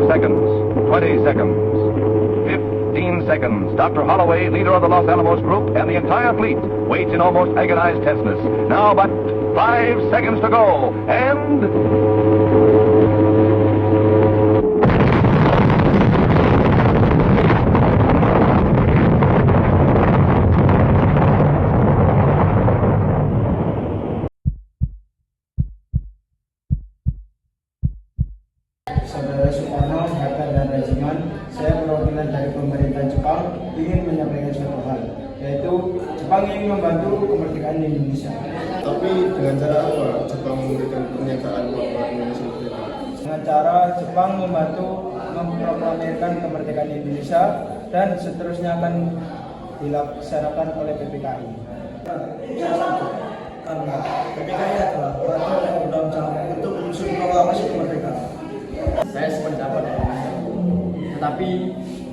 seconds, 20 seconds, 15 seconds. Dr. Holloway, leader of the Los Alamos group, and the entire fleet waits in almost agonized tenseness. Now but 5 seconds to go, and... Saudara Soekarno, Hatta dan Regiman, saya perwakilan dari pemerintah Jepang ingin menyampaikan suatu hal, yaitu Jepang ingin membantu kemerdekaan Indonesia. Tapi dengan cara apa Jepang memberikan pernyataan bahwa Indonesia merdeka? Dengan cara Jepang membantu memproklamirkan kemerdekaan Indonesia dan seterusnya akan dilaksanakan oleh PPKI. Karena PPKI adalah peraturan yang undang-undang untuk menyusun proklamasi kemerdekaan. Saya sependapat dengan Anda, tetapi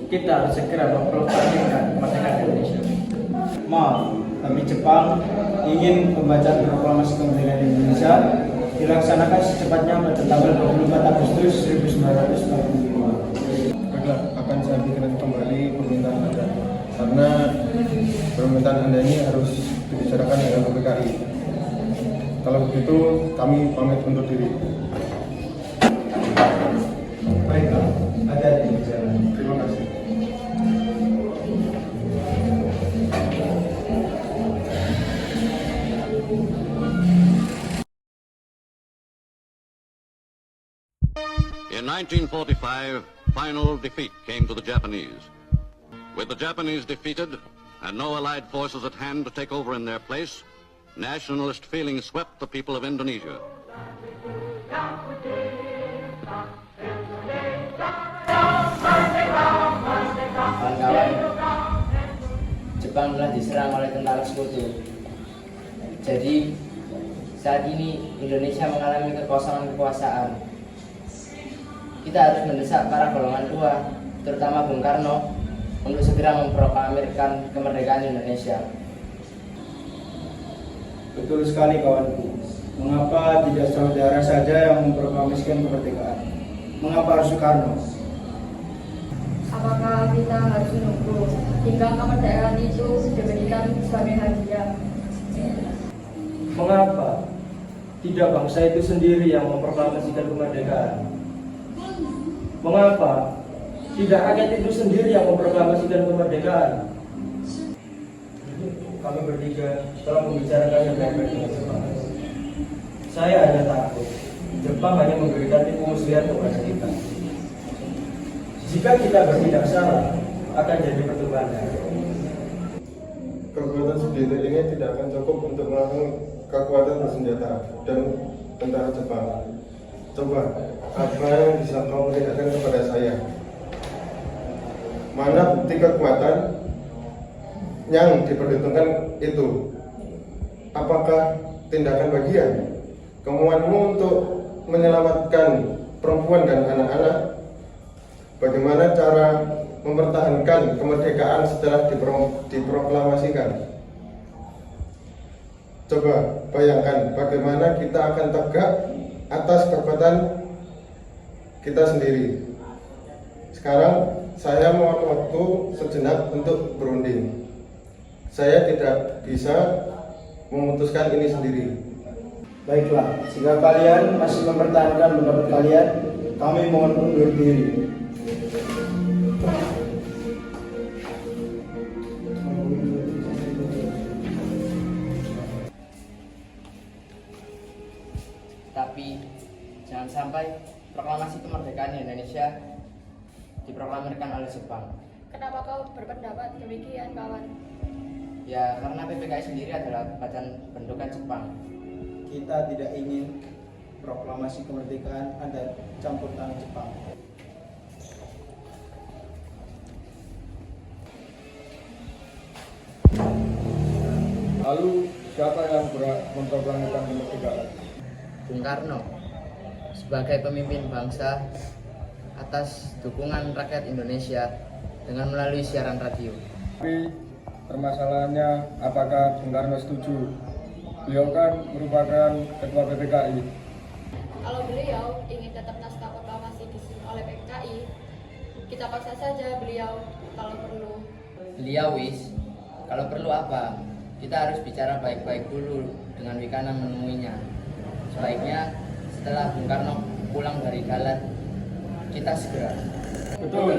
kita harus segera memproklamirkan kemerdekaan Indonesia. Maaf, tapi Jepang ingin pembacaan proklamasi kemerdekaan Indonesia dilaksanakan secepatnya pada tanggal 24 Agustus 1945. Baiklah, akan saya pikirkan kembali permintaan Anda, karena permintaan Anda ini harus dibicarakan dengan PPKI. Kalau begitu, kami pamit undur diri. Baiklah, hati-hati di jalan. Terima kasih. In 1945, final defeat came to the Japanese. With the Japanese defeated and no Allied forces at hand to take over in their place, nationalist feeling swept the people of Indonesia. Kawan-kawan, Jepang telah diserang oleh tentara sekutu. Jadi, saat ini Indonesia mengalami kekosongan kekuasaan. Kita harus mendesak para golongan tua, terutama Bung Karno, untuk segera memproklamirkan kemerdekaan Indonesia. Betul sekali kawanku. Mengapa tidak saudara saja yang memproklamasikan kemerdekaan? Mengapa harus Soekarno? Apakah kita harus menunggu hingga kemerdekaan itu diberikan sebagai hadiah? Mengapa tidak bangsa itu sendiri yang memproklamasikan kemerdekaan? Mengapa tidak rakyat itu sendiri yang memproklamasikan kemerdekaan? Kami bertiga telah membicarakannya baik-baik dengan Jepang. Saya hanya takut Jepang hanya memberikan tipu muslihat kepada kita. Jika kita bertindak salah, akan jadi pertumpahan darah. Kekuatan senjata ini tidak akan cukup untuk melawan kekuatan bersenjata dan tentara Jepang. Coba, apa yang bisa kau perlihatkan kepada saya? Mana bukti kekuatan yang diperhitungkan itu? Apakah tindakan bagian kemauanmu untuk menyelamatkan perempuan dan anak-anak? Bagaimana cara mempertahankan kemerdekaan setelah diproklamasikan? Coba bayangkan bagaimana kita akan tegak atas kekuatan kita sendiri. Sekarang saya mohon waktu sejenak untuk berunding. Saya tidak bisa memutuskan ini sendiri. Baiklah, jika kalian masih mempertahankan pendapat kalian, kami mohon undur diri. Tapi jangan sampai proklamasi kemerdekaan Indonesia diproklamirkan oleh Jepang. Kenapa kau berpendapat demikian, kawan? Ya, karena PPKI sendiri adalah badan bentukan Jepang. Kita tidak ingin proklamasi kemerdekaan ada campur tangan Jepang. Lalu siapa yang berhak memproklamirkan kemerdekaan? Bung Karno sebagai pemimpin bangsa atas dukungan rakyat Indonesia dengan melalui siaran radio. Tapi permasalahannya, apakah Bung Karno setuju? Beliau kan merupakan ketua PPKI. Kalau beliau ingin tetap naskah proklamasi disusun oleh PKI, Kita paksa saja beliau kalau perlu. Beliau kalau perlu apa? Kita harus bicara baik-baik dulu dengan Wikana menemuinya. Sebaiknya setelah Bung Karno pulang dari Dalat, kita segera. Betul.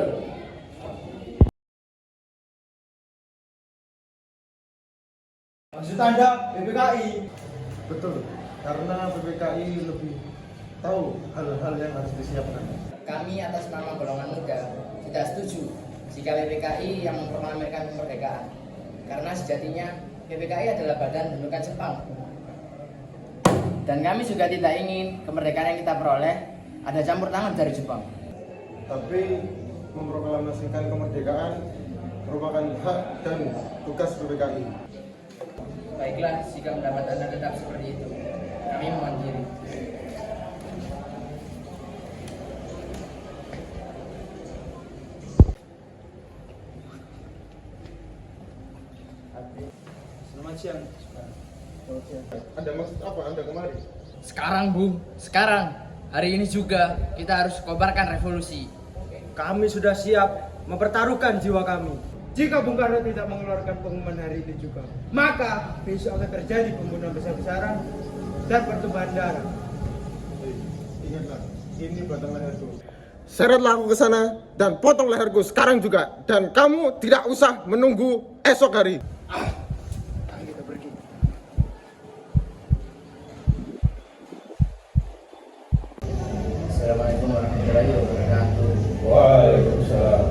Maksud Anda BPKI? Betul, karena PPKI lebih tahu hal-hal yang harus disiapkan. Kami atas nama golongan muda tidak setuju jika PPKI yang memproklamirkan kemerdekaan. Karena sejatinya PPKI adalah badan bentukan Jepang. Dan kami juga tidak ingin kemerdekaan yang kita peroleh ada campur tangan dari Jepang. Tapi memproklamasikan kemerdekaan merupakan hak dan tugas PPKI. Baiklah, jika pendapat Anda tetap seperti itu, kami mohon diri. Selamat siang. Ada maksud apa Anda kemari? Sekarang, Bung. Sekarang. Hari ini juga kita harus kobarkan revolusi. Kami sudah siap mempertaruhkan jiwa kami. Jika Bung Karno tidak mengeluarkan pengumuman hari ini juga, maka besok akan terjadi pembunuhan besar-besaran dan pertumpahan darah. Ingatlah, ini batang leherku. Seretlah aku ke sana dan potong leherku sekarang juga. Dan kamu tidak usah menunggu esok hari. Kita pergi. Assalamualaikum warahmatullahi wabarakatuh. Waalaikumsalam.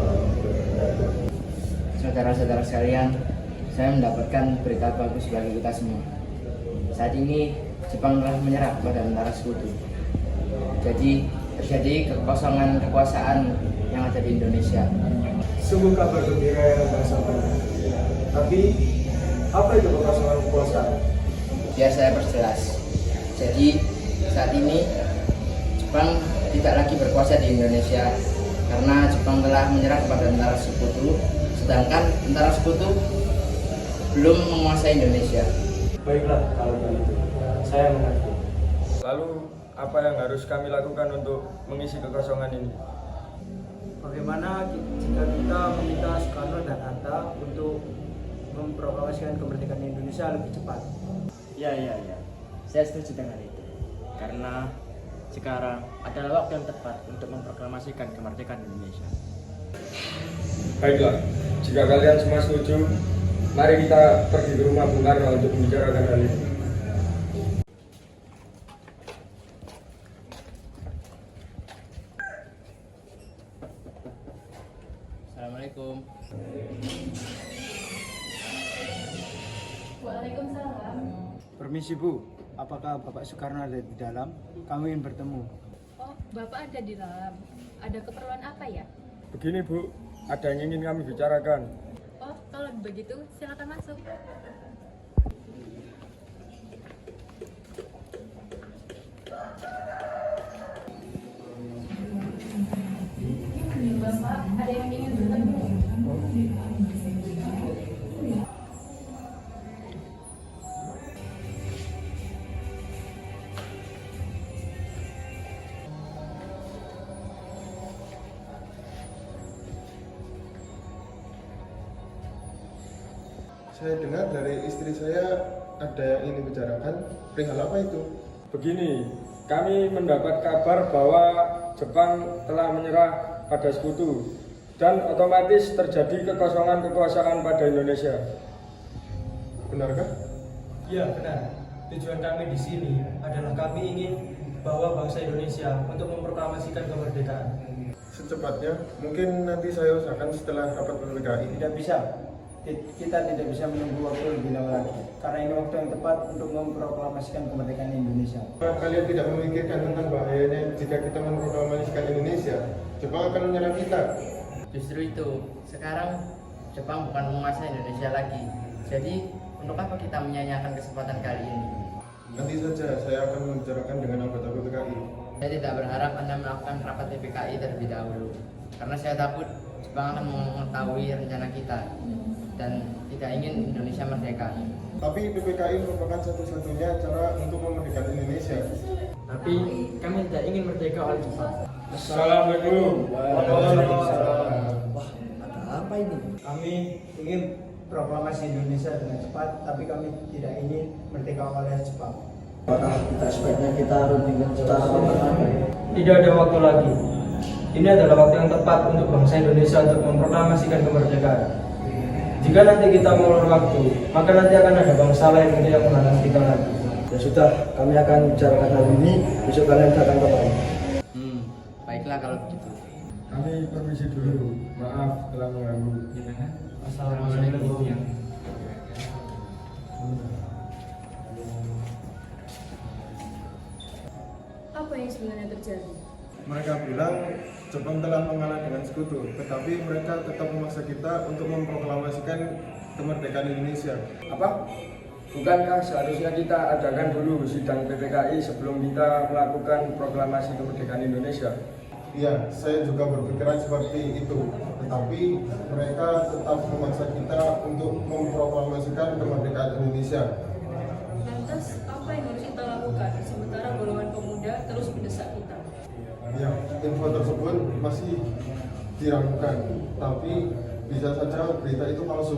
Saudara-saudara sekalian, saya mendapatkan berita bagus bagi kita semua. Saat ini Jepang telah menyerah kepada tentara sekutu. Jadi terjadi kekosongan kekuasaan yang ada di Indonesia. Sungguh kabar gembira yang Anda sampaikan. Tapi apa itu kekosongan kekuasaan? Biar saya perjelas. Jadi saat ini Jepang tidak lagi berkuasa di Indonesia karena Jepang telah menyerah kepada tentara sekutu, sedangkan tentara sekutu belum menguasai Indonesia. Baiklah kalau begitu, saya mengerti. Lalu apa yang harus kami lakukan untuk mengisi kekosongan ini? Bagaimana jika kita meminta Soekarno dan Hatta untuk memproklamasikan kemerdekaan Indonesia lebih cepat? Ya. Saya setuju dengan itu. Karena sekarang adalah waktu yang tepat untuk memproklamasikan kemerdekaan Indonesia. Baiklah, jika kalian semua setuju, mari kita pergi ke rumah Bung Karno untuk membicarakan hal ini. Assalamualaikum. Waalaikumsalam. Permisi Bu, apakah Bapak Soekarno ada di dalam? Kami ingin bertemu. Oh, Bapak ada di dalam. Ada keperluan apa ya? Begini Bu, ada yang ingin kami bicarakan. Oh, kalau begitu silakan masuk. Bapak, ada yang ingin bertemu. Saya dengar dari istri saya ada yang ingin dibicarakan. Perihal apa itu? Begini, kami mendapat kabar bahwa Jepang telah menyerah pada sekutu dan otomatis terjadi kekosongan kekuasaan pada Indonesia. Benarkah? Ya benar. Tujuan kami di sini adalah kami ingin bawa bangsa Indonesia untuk memproklamasikan kemerdekaan. Secepatnya, mungkin nanti saya usahakan setelah rapat PPKI. Tidak bisa. Kita tidak bisa menunggu waktu lebih lama lagi. Karena ini waktu yang tepat untuk memproklamasikan kemerdekaan Indonesia. Kalian tidak memikirkan tentang bahayanya jika kita memproklamasikan Indonesia. Jepang akan menyerang kita. Justru itu, sekarang Jepang bukan menguasai Indonesia lagi. Jadi, untuk apa kita menyanyiakan kesempatan kali ini? Nanti saja saya akan membicarakan dengan anggota PPKI. Saya tidak berharap Anda melakukan rapat PPKI terlebih dahulu, karena saya takut Jepang akan mengetahui rencana kita dan tidak ingin Indonesia merdeka. Tapi PPKI merupakan satu-satunya cara untuk memerdekakan Indonesia. Tapi kami tidak ingin merdeka oleh Jepang. Assalamualaikum. Waalaikumsalam. kami ingin proklamasi Indonesia dengan cepat, tapi kami tidak ingin merdeka oleh Jepang. Apakah kita sebaiknya kita rundingkan secara perlahan? Tidak ada waktu lagi. Ini adalah waktu yang tepat untuk bangsa Indonesia untuk memproklamasikan kemerdekaan. Jika nanti kita mengulur waktu, maka nanti akan ada bangsa lain yang menantang kita lagi. Ya sudah, kami akan bicarakan hal ini. Besok kalian datang kembali. Baiklah kalau begitu. Kami permisi dulu. Maaf telah mengganggu. Assalamualaikum. Apa yang sebenarnya terjadi? Mereka bilang Jepang telah mengalah dengan sekutu, tetapi mereka tetap memaksa kita untuk memproklamasikan kemerdekaan Indonesia. Apa? Bukankah seharusnya kita adakan dulu sidang PPKI sebelum kita melakukan proklamasi kemerdekaan Indonesia? Iya, saya juga berpikiran seperti itu. Tetapi mereka tetap memaksa kita untuk memproklamasikan kemerdekaan Indonesia. Lantas, apa yang harus kita lakukan sementara golongan pemuda terus mendesak kita? Ya, info tersebut masih diragukan, tapi bisa saja berita itu palsu.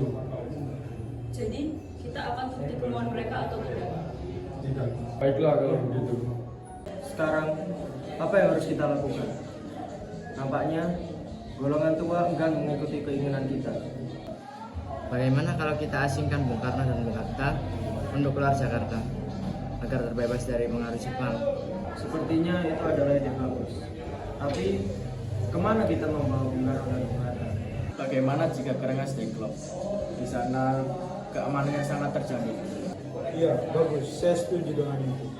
Jadi, kita akan ikuti kemauan mereka atau tidak? Tidak. Baiklah kalau begitu. Sekarang, apa yang harus kita lakukan? Nampaknya, golongan tua enggan mengikuti keinginan kita. Bagaimana kalau kita asingkan Bung Karno dan Bung Hatta untuk keluar Jakarta agar terbebas dari pengaruh Jepang? Sepertinya itu adalah ide bagus. Tapi, kemana kita membawa Bung Karno dan Bung Hatta? Bagaimana jika Karangas Dengklok? Di sana keamanannya sangat terjamin. Iya, bagus. Saya setuju dengan itu.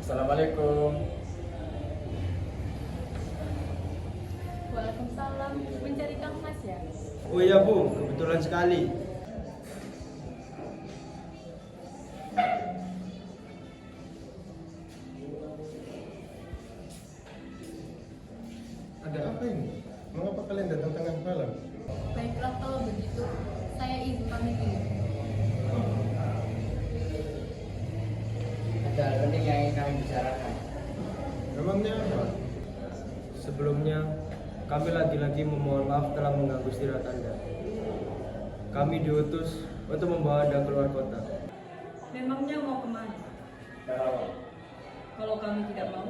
Assalamualaikum. Waalaikumsalam. Mencari Kang Mas ya? Oh iya Bu, kebetulan sekali. Ada apa ini? Mengapa kalian datang tengah malam? Baiklah kalau begitu, saya izin pamit dulu. Ada hal penting yang ingin kami bicarakan. Memangnya apa? Sebelumnya, kami lagi-lagi memohon maaf telah mengganggu istirahat Anda. Kami diutus untuk membawa Anda keluar kota. Memangnya mau kemana? Kalau kami tidak mau,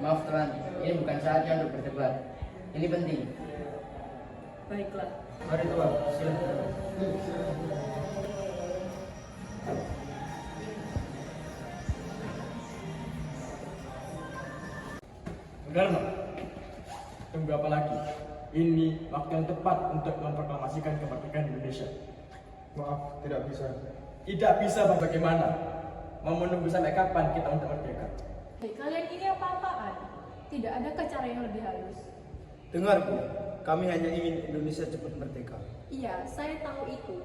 Maaf Tuan, ini bukan saatnya untuk berdebat. Ini penting. baiklah. Mari Tuan, silakan. Karno, tunggu apa lagi? Ini waktu yang tepat untuk memproklamasikan kemerdekaan Indonesia. Maaf, tidak bisa. Tidak bisa bagaimana? Mau menunggu sampai kapan kita untuk merdeka? Hei, kalian ini apa-apaan? Tidak adakah cara yang lebih halus? Dengar Bu, kami hanya ingin Indonesia cepat merdeka. Iya, saya tahu itu.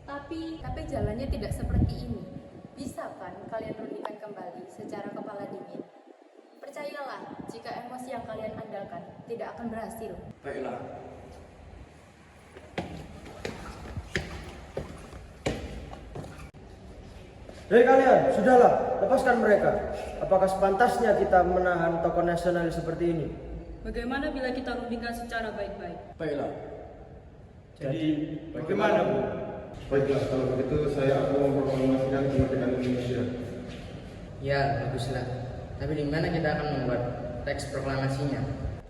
Tapi jalannya tidak seperti ini. Bisa kan kalian rundingkan kembali secara kepala dingin? Percayalah, jika emosi yang kalian andalkan tidak akan berhasil. Baiklah. Hei kalian, sudahlah, lepaskan mereka. Apakah sepantasnya kita menahan tokoh nasionalis seperti ini? Bagaimana bila kita rundingkan secara baik-baik? Baiklah. Jadi, bagaimana Bu? Baiklah, kalau begitu saya akan memproklamasikan kemerdekaan Indonesia. Ya, baguslah. Tapi di mana kita akan membuat teks proklamasinya?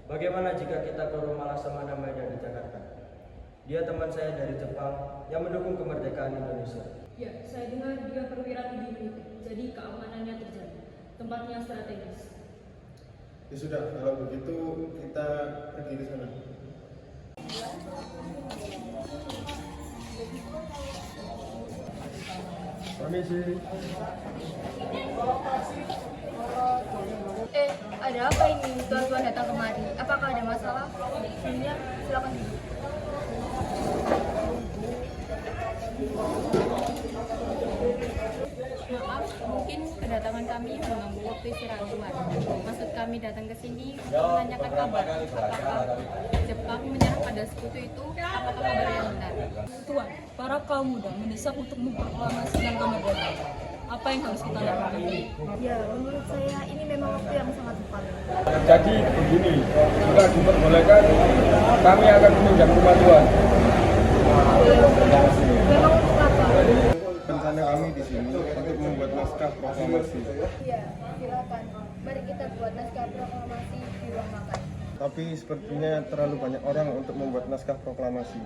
Bagaimana jika kita ke rumah Laksamana Maeda di Jakarta? Dia teman saya dari Jepang yang mendukung kemerdekaan Indonesia. Ya, saya dengar dia perwira tinggi militer, jadi keamanannya terjaga. Tempatnya strategis. Ya sudah, kalau begitu kita pergi ke sana. Permisi. Ada apa ini? Tuan-tuan datang kemari. Apakah ada masalah? Ya, silakan. Maaf, mungkin kedatangan kami mengganggu waktu istirahat Tuan. Maksud kami datang ke sini untuk menanyakan kabar. Apakah Jepang menyerah pada sekutu itu? Apakah kabar yang benar? Tuan, para kaum muda mendesak untuk memproklamasikan kemerdekaan. Apa yang harus kita lakukan? Ya, menurut saya ini memang waktu yang sangat tepat. Jadi begini, jika diperbolehkan, kami akan meminjam rumah Tuhan. Memang untuk apa? Rencana kami di sini untuk membuat naskah proklamasi. Iya, silakan. Mari kita buat naskah proklamasi di ruang makan. Tapi sepertinya terlalu banyak orang untuk membuat naskah proklamasi.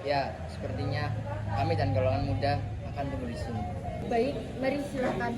Ya, sepertinya kami dan golongan muda akan tunggu di sini. Baik, mari silakan.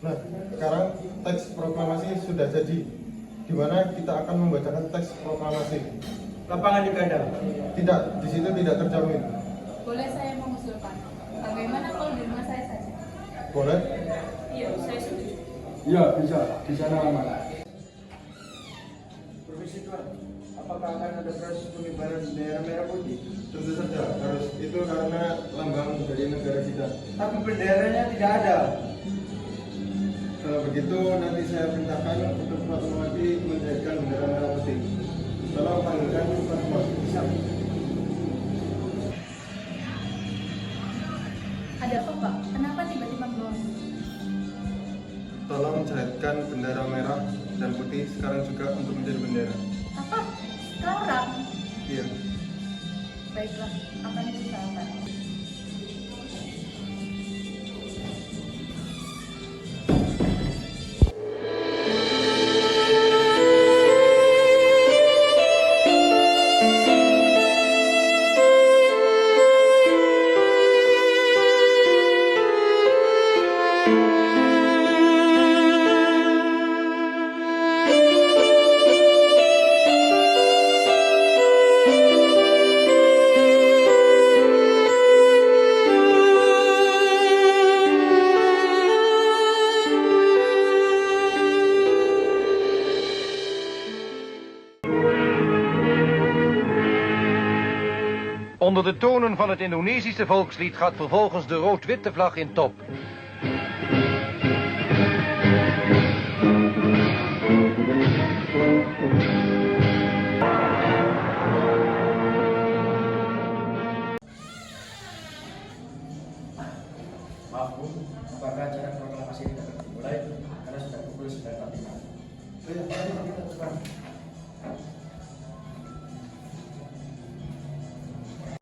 Nah, sekarang teks proklamasi sudah jadi. Di mana kita akan membacakan teks proklamasi. Lapangan juga ada. Tidak, di situ tidak terjamin. Boleh saya mengusulkan? Bagaimana kalau di rumah saya saja? Boleh? Iya, saya setuju. Iya, bisa. Di sana aman. Permisi Tuan, apakah akan ada proses pengibaran bendera merah putih? Tentu saja harus itu karena lambang dari negara kita. Tapi benderanya tidak ada. Kalau begitu nanti saya perintahkan untuk Fatmawati menjadikan bendera merah putih. Tolong panggilkan Fatmawati. Ada apa, Pak? Kenapa tiba-tiba melongo? Tolong jahitkan bendera merah dan putih sekarang juga untuk menjadi bendera. Apa? Sekarang? Iya. Baiklah, akan diusahakan. Onder de tonen van het Indonesische volkslied gaat vervolgens de rood-witte vlag in top. Maaf Bu, apakah acara proklamasi ini dapat dimulai? Karena sudah pukul 9.45.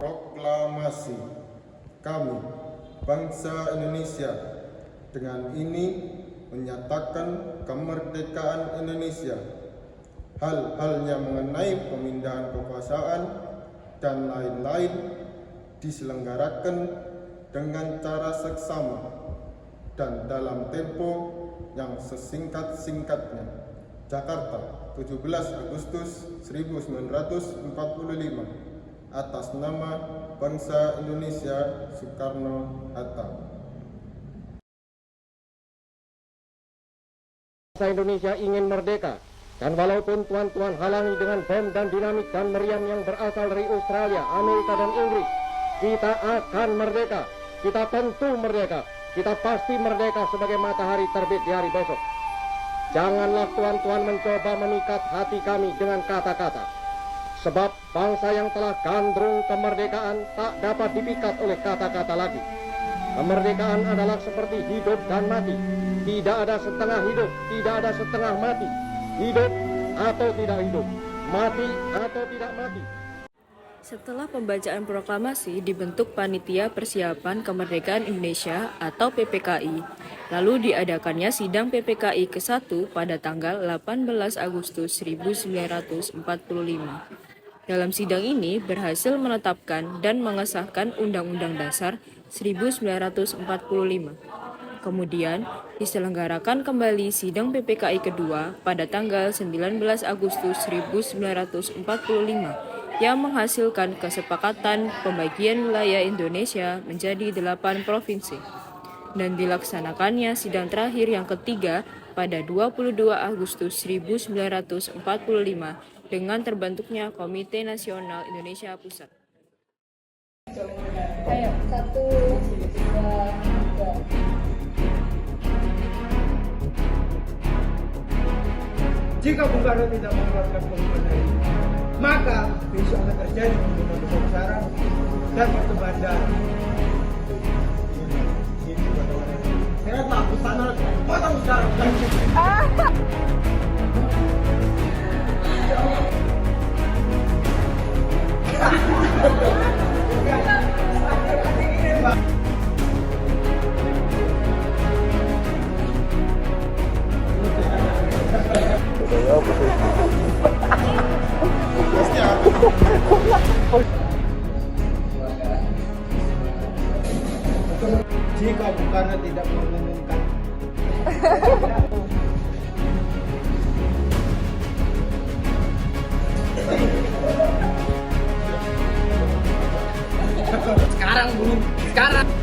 Proklamasi. Kami, bangsa Indonesia, dengan ini menyatakan kemerdekaan Indonesia. Hal-halnya mengenai pemindahan kekuasaan dan lain-lain diselenggarakan dengan cara seksama dan dalam tempo yang sesingkat-singkatnya. Jakarta, 17 Agustus 1945. Atas nama bangsa Indonesia, Soekarno-Hatta. Bangsa Indonesia ingin merdeka, dan walaupun tuan-tuan halangi dengan bom dan dinamit dan meriam yang berasal dari Australia, Amerika dan Inggris, kita akan merdeka. Kita tentu merdeka. Kita pasti merdeka sebagai matahari terbit di hari besok. Janganlah tuan-tuan mencoba memikat hati kami dengan kata-kata. Sebab bangsa yang telah gandrung kemerdekaan tak dapat dipikat oleh kata-kata lagi. Kemerdekaan adalah seperti hidup dan mati. Tidak ada setengah hidup, tidak ada setengah mati. Hidup atau tidak hidup, mati atau tidak mati. Setelah pembacaan proklamasi, dibentuk Panitia Persiapan Kemerdekaan Indonesia atau PPKI. Lalu diadakannya sidang PPKI ke-1 pada tanggal 18 Agustus 1945. Dalam sidang ini berhasil menetapkan dan mengesahkan Undang-Undang Dasar 1945. Kemudian, diselenggarakan kembali sidang PPKI kedua pada tanggal 19 Agustus 1945 yang menghasilkan kesepakatan pembagian wilayah Indonesia menjadi 8 provinsi. Dan dilaksanakannya sidang terakhir yang ketiga pada 22 Agustus 1945 dengan terbentuknya Komite Nasional Indonesia Pusat. Ayo, 1, 2, 3. Jika Bung Karno tidak mengeluarkan pengumuman hari ini, maka besok akan terjadi pembunuhan besar-besaran dan pertemuan darah. Saya takut sana, potong sekarang. Jika Bung Karno tidak mengumumkan Sekarang, Bu. Sekarang.